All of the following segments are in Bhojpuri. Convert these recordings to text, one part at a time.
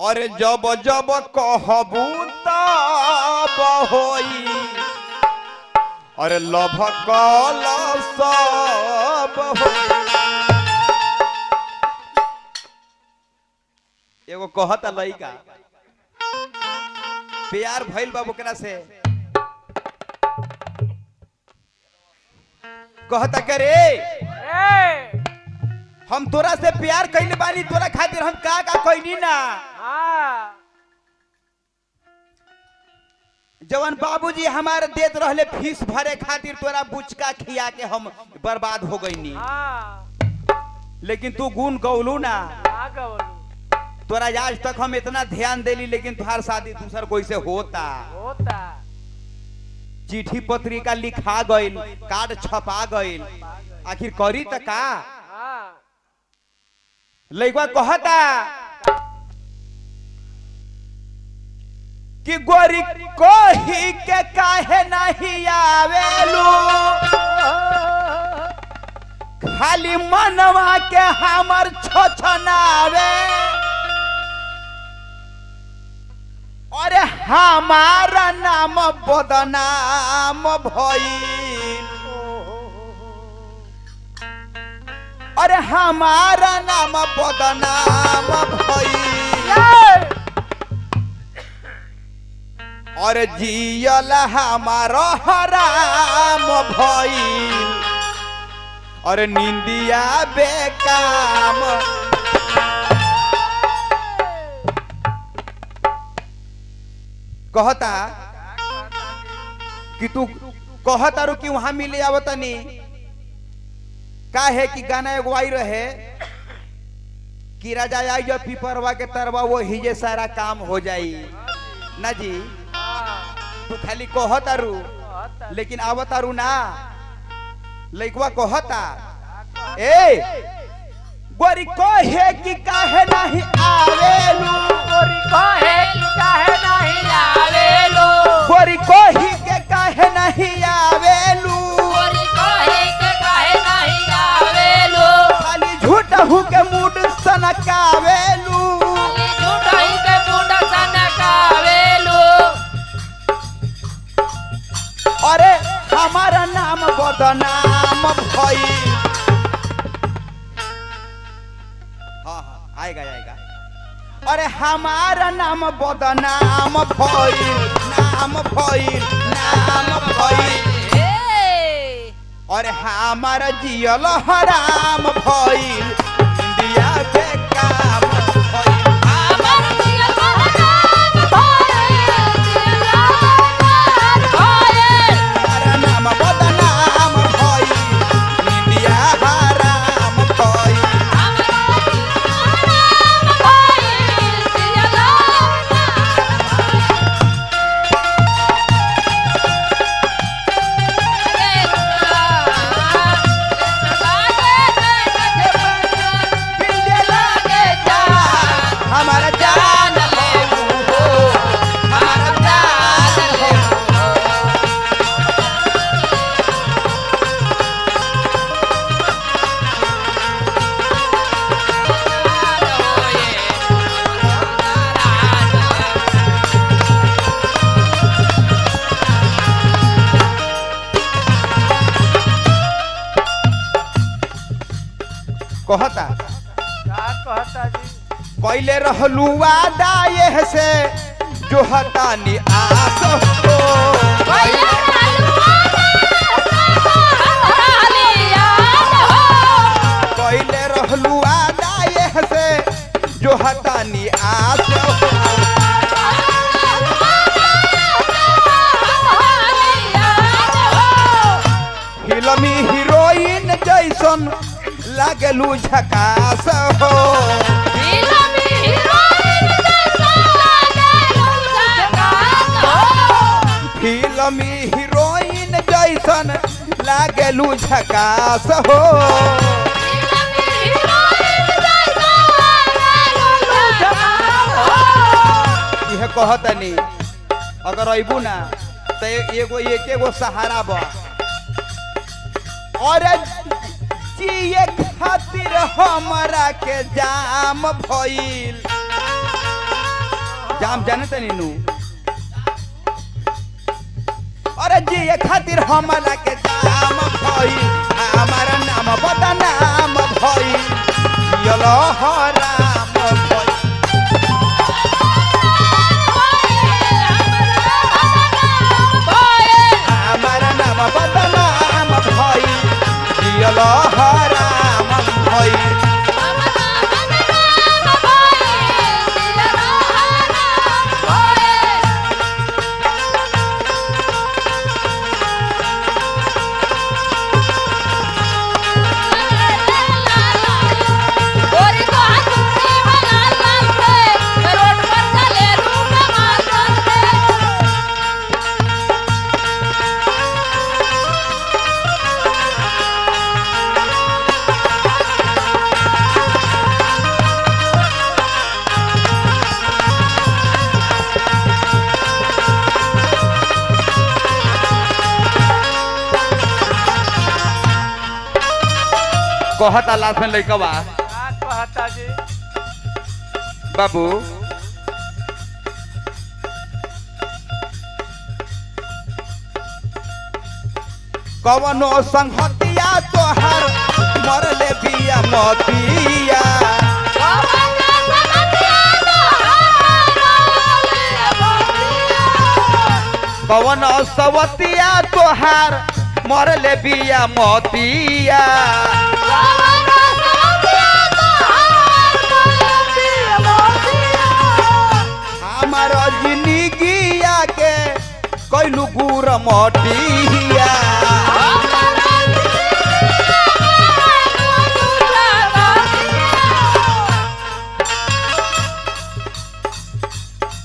और जब जब कहबू तब होई और लभ कल सब होई। एगो कहता लइका प्यार भइल बाबू केना से कहता करे हम तोरा से प्यार कइले बानी तोरा खातिर हम का कइनी ना। जवन बाबूजी हमारे देत रहले फीस भरे खातिर तोरा बुचका खिया के हम बर्बाद हो गईनी। लेकिन तू गुण गौलू ना तोरा आज तक हम इतना ध्यान देली लेकिन तुम्हार शादी दूसर कोई से होता चिट्ठी पत्रिका लिखा गइल कार्ड छपा गइल आखिर करी त का। लइका कहता कि गोरी कोही के काहे नहीं आवेलू खाली मनवा के हमर छोछनावे अरे हमारा नाम बदनाम भइल अरे हमारा नाम बदनाम भइल और जियल हमारा हराम भइल और निंदिया बेकाम। कहता कि तू कहता रू कि वहां मिले आवतनी का है कि गाना एगो आई रहे कि राजा आई जो पीपरवा के तरवा वो हिजे सारा काम हो जाई ना जी। तू खाली कहता रू लेकिन आवता रू ना। लइकवा कहता ए गोरी कहे कि काहे नहीं आवेलू गोरी कहे कि काहे नहीं आवेलू गोरी कही के काहे नहीं आवेलू गोरी कहे के काहे नहीं आवेलू खाली झूठा हूं के मूड सनकावेलू खाली झूठा हूं के मूड सनकावेलू। अरे हमारा नाम बदनाम भइल। आएगा आएगा अरे हमारा नाम बदनाम भइल नाम भइल नाम भइल अरे हमारा जियल हराम भइल इंडिया बेकाम भइल हमारा जियल हराम भइल हमारा नाम बदनाम भइल इंडिया हराम भइल। कहता कहता जी पहले रहलू वादा ये से जो हतानी आस हो पहले रहलू वादा ये से जो हतानी आस हो फिल्मी हीरोइन जैसन लागलू झकास हो फिल्मी हीरोइन जैसन लागलू झकास हो। यह कहतनी अगर अबू ना तो एगो एकेगो सहारा बा और जिए खातिर हमरा के जाम भइल जाम जानते नीनू अरे जी ये खातिर हमला के जाम भई हमारा नाम बदनाम भई यलो हराम भई हमारा नाम बदनाम भई यलो हराम भई कहता लास्ट में लइका बा कहता जी बाबू कवनो संगतिया तोहर मरले बिया मतिया कवनो सवतिया तोहर मरले बिया मतिया हमारा जिंदगिया के कैलू गुर मटिया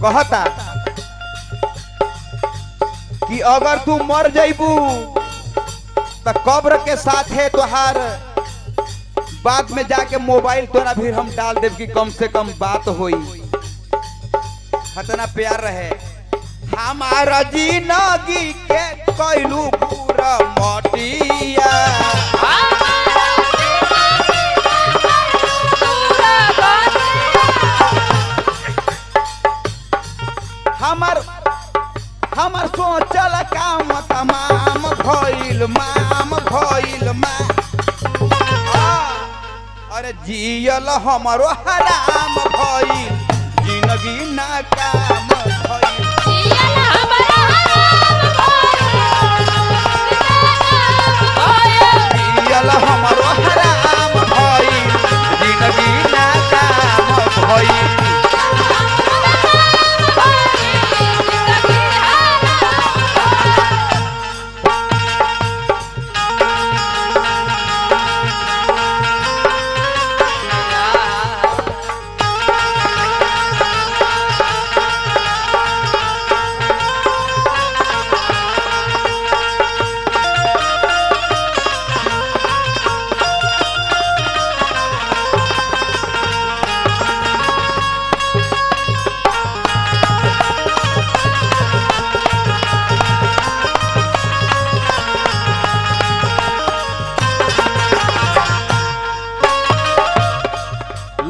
कहता कि अगर तू मर जइबू तो कब्र के साथ है तोहार बाद में जाके मोबाइल तोरा भी हम डाल देव कि कम से कम बात होई इतना प्यार रहे हमारा जिंदगी के कैलू पूरा मटिया हमर सोचल काम तमाम भइल माम भइल मा अरे जियल हमरो हराम भइल जिंदगी ना काम भइल जियल हमरो हराम भइल जियल हमरो हराम भइल जिंदगी ना काम भइल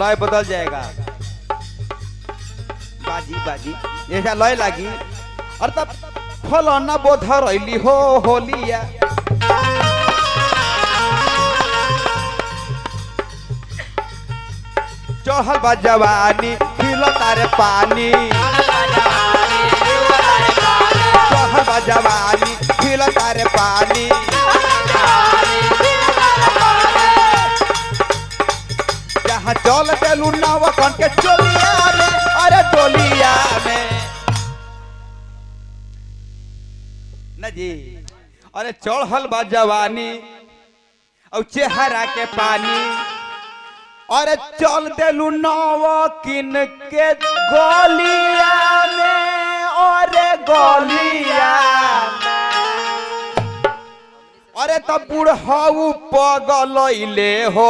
लय बदल जाएगा बाजी बाजी ऐसा लय लागी और तब फलाना बोधर रैली हो होलिया चढ़ल बा जवानी खिलो तारे पानी चढ़ल बा जवानी खिलो तारे पानी चल देलू नवकन के चोलिया में अरे टोलिया में न जी अरे चढ़ल बा जवानी और चेहरा के पानी अरे चल देलू नवकिन के गोलिया में अरे गोलिया अरे तब बुढ़ऊ पगलैले हो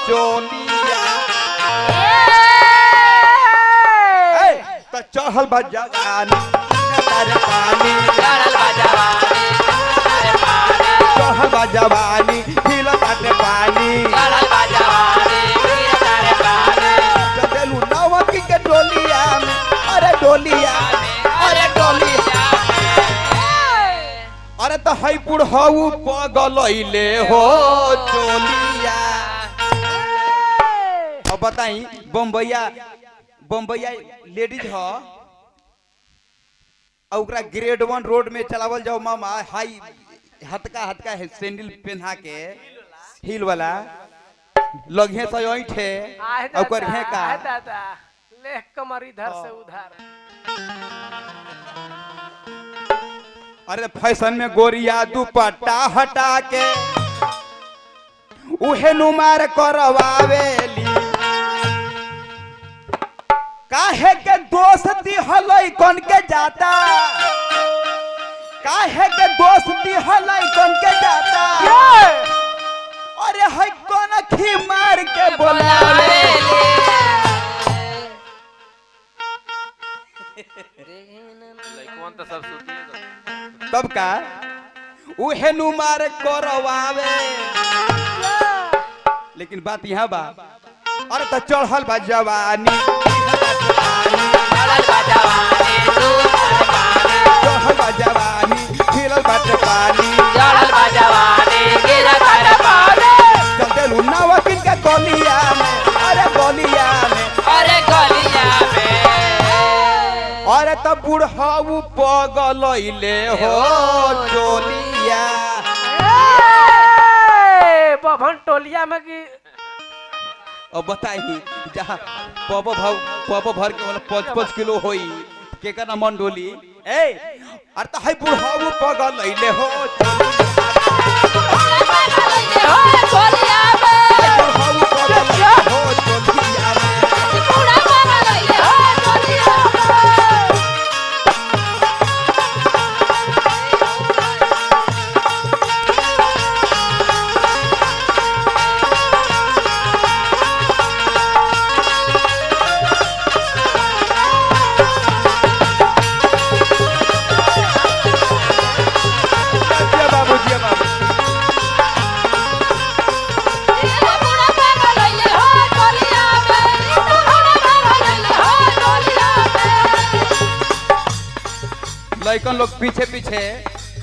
चोलिया तो चढ़ल बा जवानी तारे पानी चढ़ल बा जवानी हिल तारे पानी चलेलू नवकी के डोलिया में अरे बुढ़ऊ पगलैले हो चोलिया। अब बताई बम्बैया लेडीज हो और ओकरा ग्रेड 1 रोड में चलावल जाओ मामा हाई हतका है सैंडल पहना के हील वाला लगे से ओइठे ओकर है का दादा ले कमर इधर से उधर। अरे फैशन में गोरिया दुपट्टा हटा के उहे नुमार करवावेली। काहे के दोस्ती हलई कौन के जाता, काहे के दोस्ती हलई कौन के जाता। अरे है कौन खी मार के बोलावे। सब तब का उहे नुमार करवावे। लेकिन बात यहाँ बा अरे तो चढ़ल बा जवानी, चढ़ल बा जवानी खिलल बाटे पानी, चलते लुना वकील के गलिया में, अरे गलिया में, अरे तो बुढ़ऊ पगलैले हो चोलिया। बभन टोलिया में की अब बताई जहाँ पब भर के वाला 5-5 किलो होई के का मन डोली ए अरे तो है बुढ़ऊ पगलैले हो लड़कन लोग पीछे पीछे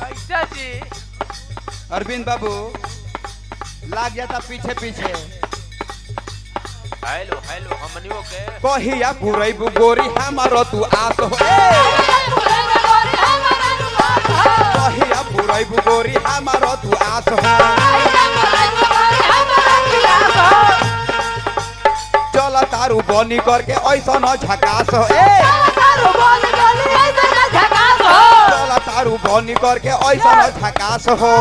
कैसा जी अरविंद बाबू लाग जाता पीछे पीछे। हेलो हेलो हमनियो के कहिया बुरई गोरी हमारो तू आस हो। कहिया बुरई गोरी हमारो तू आस हो। चल तारू बनी करके ऐसा न झकास हो। चल तारू बनी करके ऐसा न झकास हो।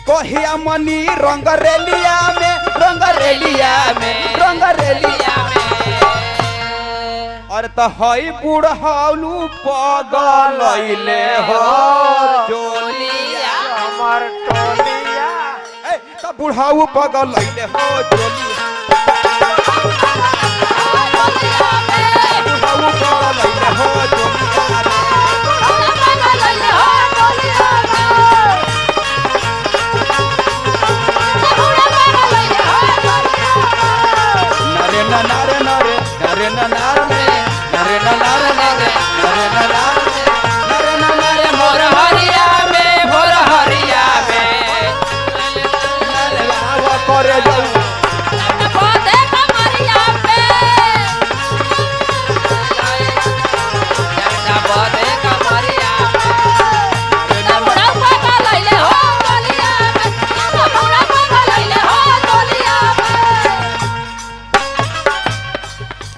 कहिया मनी रंगरेलिया में, रंगरेलिया में, रंगरेलिया में। और तो हई बुढ़ऊ पगलैले हो चोलिया। हमर टोलिया ए तो बुढ़ऊ पगलैले हो चोलिया। बुढ़ऊ पगलैले हो चोलिया। नरे नरे नरे नरे नरे नरे नरे नरे नरे नरे नरे भोर हरिया में भोर हरिया में करे जाऊ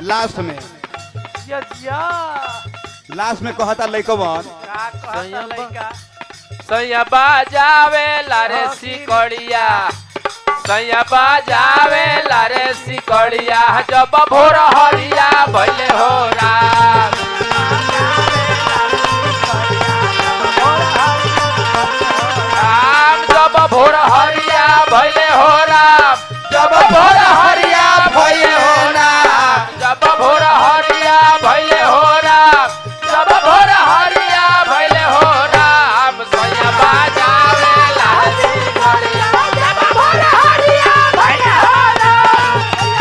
लास्ट में लास्ट में कहता लइकवन सैया बाजावे लारे सिकड़िया, सैया बाजावे लारे सिकड़िया जब भोर हरिया भइले हो राम। राम जब भोर हरिया भइले हो राम, जब भोर हरिया भइले हो राम, जब भोर हरिया भइले हो राम, जब भोर हरिया भइले हो राम। सैया बाजावे लारे सिकड़िया जब भोर हरिया भइले हो राम,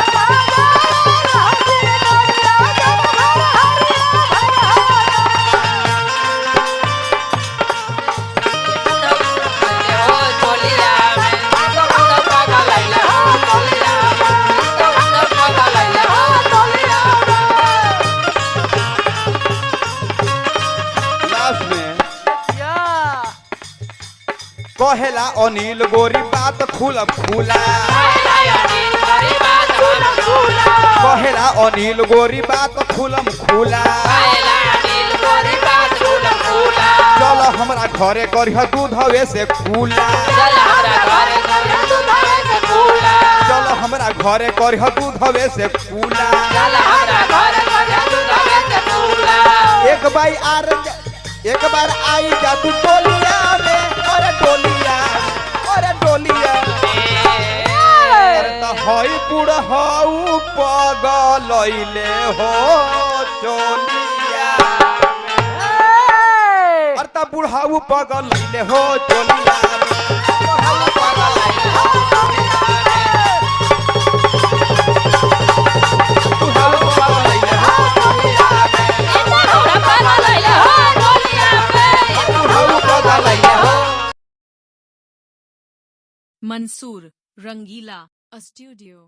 जब भोर हरिया भइले हो राम। कहेला अनिल गोरी बात खुलम खुला कहेला अनिल गोरी बात खुलम खुला चलो हमरा घरे करिह दूधवे से कूला चलो हमरा घरे करिह दूधवे से कूला एक बार आई जा तू टोलिया में अरे टोलिया अरे त हई बुढ़ऊ पगलैले हो चोलिया अरे त बुढ़ऊ पगलैले हो चोलिया मंसूर रंगीला स्टूडियो।